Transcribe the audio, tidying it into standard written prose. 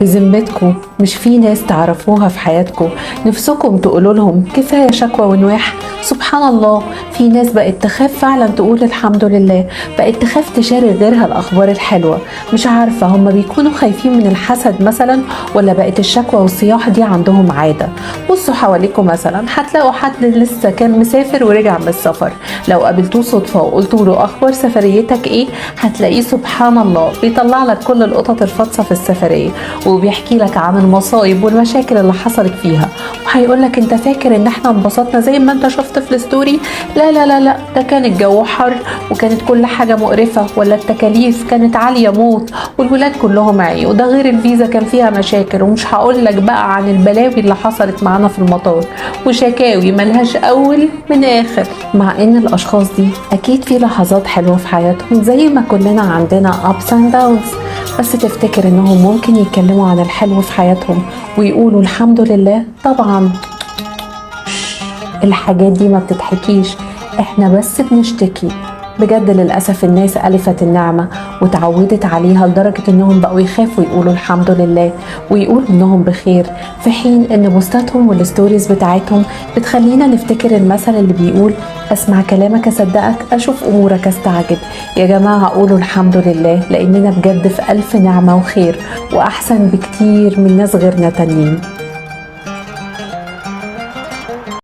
بذمتكم مش في ناس تعرفوها في حياتكم نفسكم تقولوا لهم كفاية شكوى ونواح؟ سبحان الله، في ناس بقت تخاف فعلا تقول الحمد لله، بقت تخاف تشارك غيرها الأخبار الحلوة. مش عارفة هم بيكونوا خايفين من الحسد مثلا، ولا بقت الشكوى والصياح دي عندهم عادة. بصوا حواليكم مثلا هتلاقوا حد لسه كان مسافر ورجع من السفر، لو قابلتوه صدفة وقلتوا له أخبار سفريتك إيه، هتلاقيه سبحان الله بيطلع لك كل القطط الفاطسة في السفرية، وبيحكي لك عن المصايب والمشاكل اللي حصلت فيها، وهيقول لك انت فاكر ان احنا انبسطنا زي ما انت شفت في الستوري؟ لا لا لا لا، ده كان الجو حر وكانت كل حاجة مقرفة، ولا التكاليف كانت عالية موت والولاد كلهم عي، وده غير الفيزا كان فيها مشاكل، ومش هقول لك بقى عن البلاوي اللي حصلت معانا في المطار، وشكاوي ملهاش اول من اخر. مع ان الاشخاص دي اكيد في لحظات حلوة في حياتهم زي ما كلنا عندنا ups and downs، بس تفتكر انهم ممكن يتكلموا عن الحلو في حياتهم ويقولوا الحمد لله؟ طبعا الحاجات دي ما بتتحكيش، احنا بس بنشتكي. بجد للأسف الناس ألفت النعمة وتعودت عليها لدرجة انهم بقوا يخافوا يقولوا الحمد لله ويقولوا انهم بخير، في حين ان بوستاتهم والستوريز بتاعتهم بتخلينا نفتكر المثل اللي بيقول اسمع كلامك اصدقك، اشوف امورك استعجب. يا جماعة قولوا الحمد لله، لاننا بجد في ألف نعمة وخير، واحسن بكتير من ناس غيرنا تانيين.